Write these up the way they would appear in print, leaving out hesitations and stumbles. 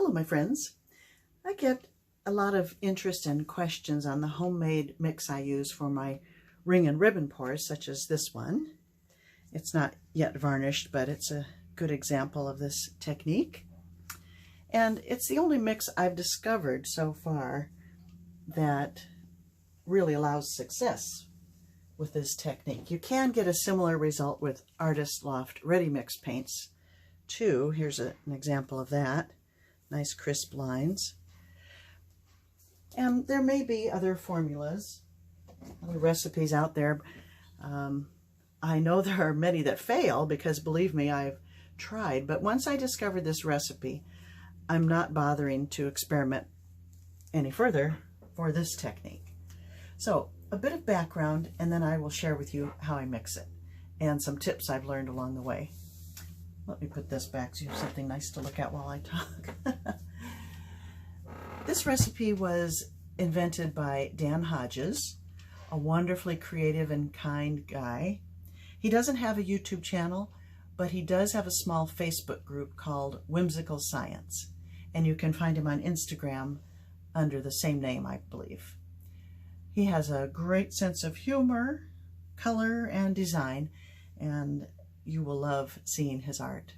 Hello, my friends. I get a lot of interest and questions on the homemade mix I use for my ring and ribbon pours, such as this one. It's not yet varnished, but it's a good example of this technique. And it's the only mix I've discovered so far that really allows success with this technique. You can get a similar result with Artist Loft Ready Mix paints too. Here's an example of that. Nice crisp lines. And there may be other formulas, other recipes out there. I know there are many that fail because, believe me, I've tried. But once I discovered this recipe, I'm not bothering to experiment any further for this technique. So a bit of background, and then I will share with you how I mix it and some tips I've learned along the way. Let me put this back so you have something nice to look at while I talk. This recipe was invented by Dan Hodges, a wonderfully creative and kind guy. He doesn't have a YouTube channel, but he does have a small Facebook group called Whimsical Science, and you can find him on Instagram under the same name, I believe. He has a great sense of humor, color, and design, and you will love seeing his art.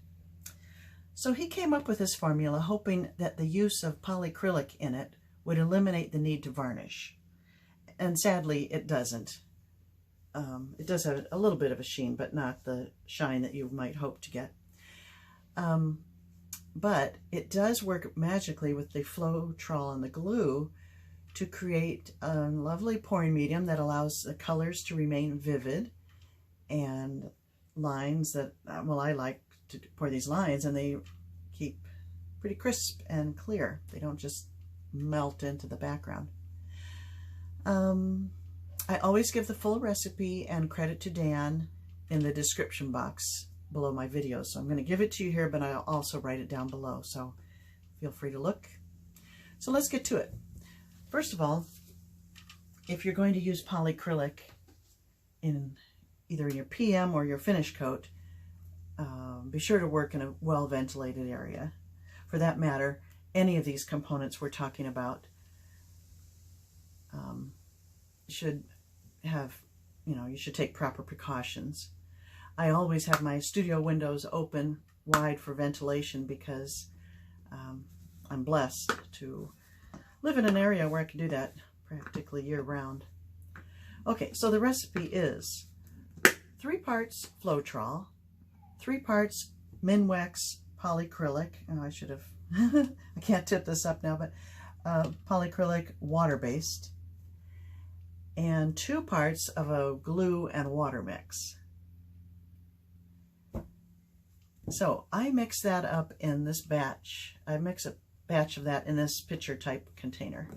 So he came up with this formula hoping that the use of polycrylic in it would eliminate the need to varnish. And sadly, it doesn't. It does have a little bit of a sheen, but not the shine that you might hope to get. But it does work magically with the Floetrol and the glue to create a lovely pouring medium that allows the colors to remain vivid and lines that, well, I like to pour these lines and they keep pretty crisp and clear. They don't just melt into the background. I always give the full recipe and credit to Dan in the description box below my videos. So I'm going to give it to you here, but I'll also write it down below. So feel free to look. So let's get to it. First of all, if you're going to use polycrylic in either in your PM or your finish coat, be sure to work in a well-ventilated area. For that matter, any of these components we're talking about should have, you should take proper precautions. I always have my studio windows open wide for ventilation because I'm blessed to live in an area where I can do that practically year-round. Okay, so the recipe is 3 parts Floetrol, 3 parts Minwax polycrylic. Oh, I should have, I can't tip this up now, but polycrylic water-based, and 2 parts of a glue and water mix. So I mix that up in this batch. I mix a batch of that in this pitcher type container.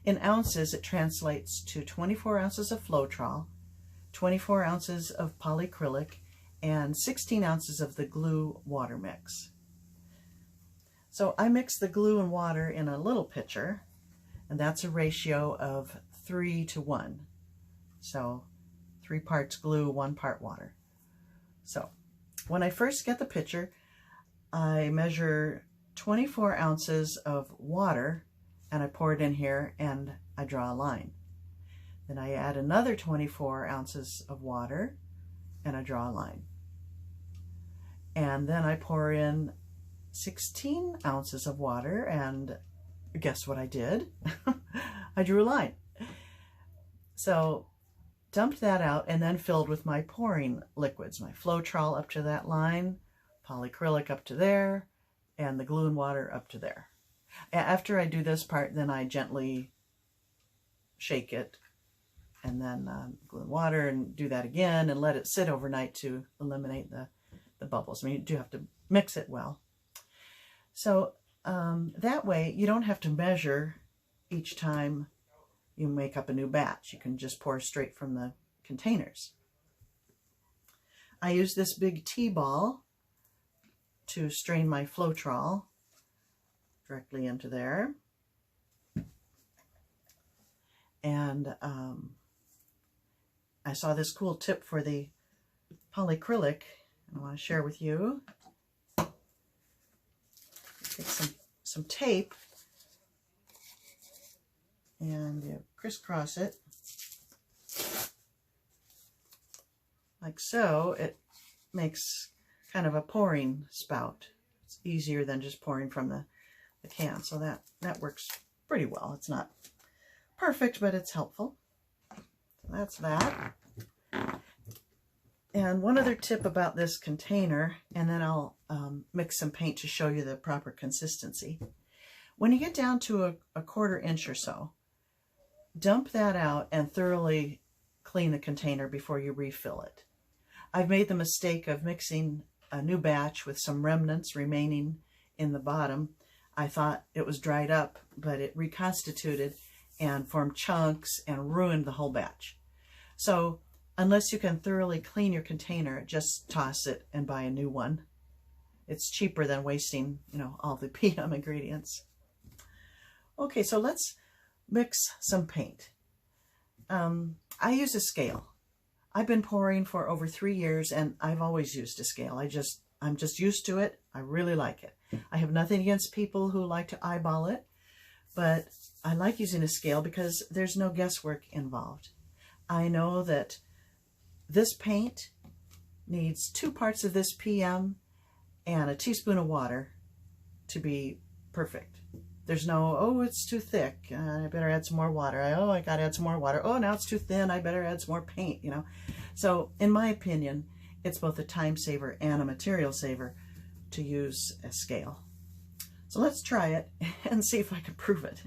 In ounces, it translates to 24 ounces of Floetrol, 24 ounces of polycrylic, and 16 ounces of the glue water mix. So I mix the glue and water in a little pitcher, and that's a ratio of 3 to 1. So 3 parts glue, 1 part water. So when I first get the pitcher, I measure 24 ounces of water and I pour it in here and I draw a line. Then I add another 24 ounces of water and I draw a line. And then I pour in 16 ounces of water and guess what I did? I drew a line. So dumped that out and then filled with my pouring liquids, my Floetrol up to that line, polycrylic up to there, and the glue and water up to there. After I do this part, then I gently shake it and then glue and water and do that again and let it sit overnight to eliminate the bubbles. I mean, you do have to mix it well. So that way you don't have to measure each time you make up a new batch. You can just pour straight from the containers. I use this big tea ball to strain my Floetrol directly into there. And I saw this cool tip for the polycrylic I want to share with you. Get some some tape, and you crisscross it like so. It makes kind of a pouring spout. It's easier than just pouring from the can, so that works pretty well. It's not perfect, but it's helpful. So that's that. And one other tip about this container, and then I'll mix some paint to show you the proper consistency. When you get down to a 1/4 inch or so, dump that out and thoroughly clean the container before you refill it. I've made the mistake of mixing a new batch with some remnants remaining in the bottom. I thought it was dried up, but it reconstituted and formed chunks and ruined the whole batch. So unless you can thoroughly clean your container, just toss it and buy a new one. It's cheaper than wasting, all the PM ingredients. Okay, so let's mix some paint. I use a scale. I've been pouring for over 3 years, and I've always used a scale. I'm just used to it. I really like it. I have nothing against people who like to eyeball it, but I like using a scale because there's no guesswork involved. I know that this paint needs 2 parts of this PM and a teaspoon of water to be perfect. There's no, oh, it's too thick, I better add some more water. Oh, I gotta add some more water. Oh, now it's too thin, I better add some more paint, So in my opinion, it's both a time saver and a material saver to use a scale. So let's try it and see if I can prove it.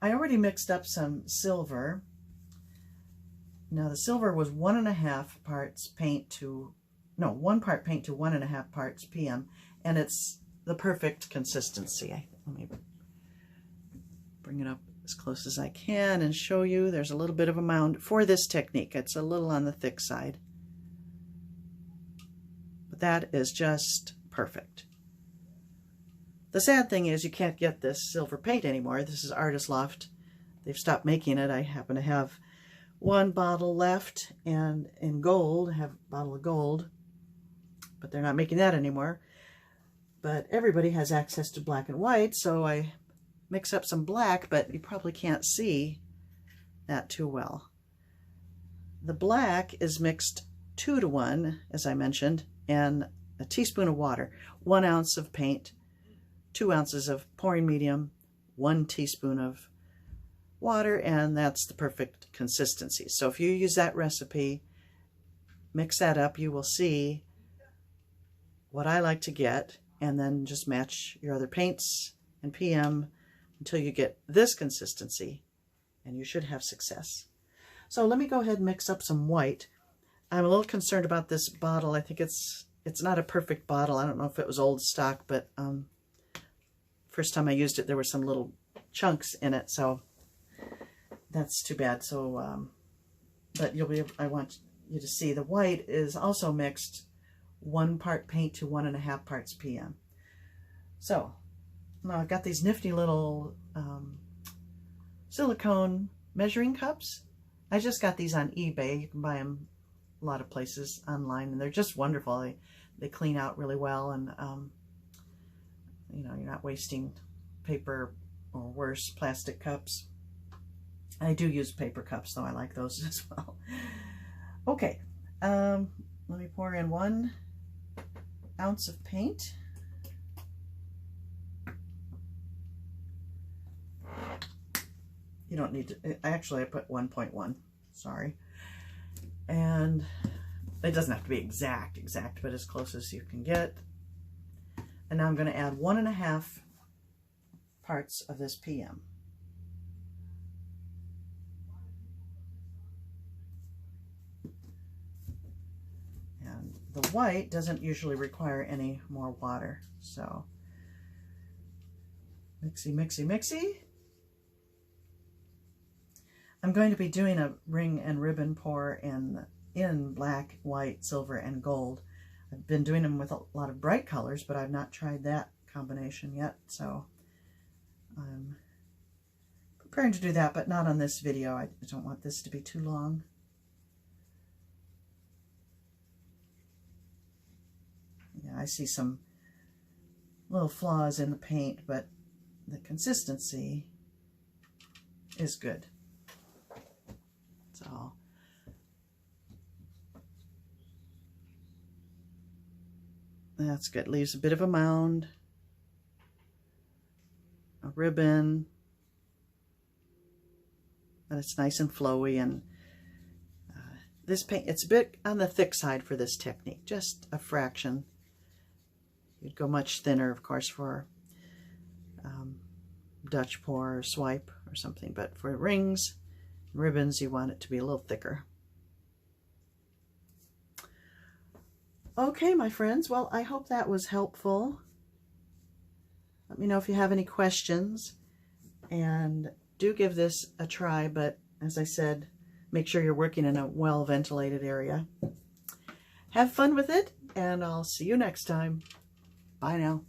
I already mixed up some silver. Now the silver was 1.5 parts paint to, no, 1 part paint to 1.5 parts PM, and it's the perfect consistency. Let me bring it up as close as I can and show you. There's a little bit of a mound for this technique. It's a little on the thick side, but that is just perfect. The sad thing is you can't get this silver paint anymore. This is Artist Loft. They've stopped making it. I happen to have 1 bottle left, and in gold, I have a bottle of gold, but they're not making that anymore. But everybody has access to black and white, so I mix up some black, but you probably can't see that too well. The black is mixed 2 to 1, as I mentioned, and a teaspoon of water, 1 ounce of paint, 2 ounces of pouring medium, 1 teaspoon of water, and that's the perfect consistency. So if you use that recipe, mix that up, you will see what I like to get, and then just match your other paints and PM until you get this consistency, and you should have success. So let me go ahead and mix up some white. I'm a little concerned about this bottle. I think it's not a perfect bottle. I don't know if it was old stock, but first time I used it, there were some little chunks in it, so that's too bad. So, but I want you to see the white is also mixed 1 part paint to 1.5 parts PM. So now I've got these nifty little silicone measuring cups. I just got these on eBay. You can buy them a lot of places online, and they're just wonderful. They clean out really well, and you're not wasting paper or worse, plastic cups. I do use paper cups, though. I like those as well. Okay, let me pour in 1 ounce of paint. You don't need to, actually I put 1.1, sorry. And it doesn't have to be exact, but as close as you can get. And now I'm going to add 1.5 parts of this PM. And the white doesn't usually require any more water, so mixy, mixy, mixy. I'm going to be doing a ring and ribbon pour in black, white, silver, and gold. I've been doing them with a lot of bright colors, but I've not tried that combination yet, so I'm preparing to do that, but not on this video. I don't want this to be too long. Yeah, I see some little flaws in the paint, but the consistency is good. So that's good. Leaves a bit of a mound, a ribbon, but it's nice and flowy. And this paint, it's a bit on the thick side for this technique, just a fraction. You'd go much thinner, of course, for Dutch pour or swipe or something, but for rings, ribbons, you want it to be a little thicker. Okay, my friends, well, I hope that was helpful. Let me know if you have any questions, and do give this a try, but as I said, make sure you're working in a well-ventilated area. Have fun with it, and I'll see you next time. Bye now.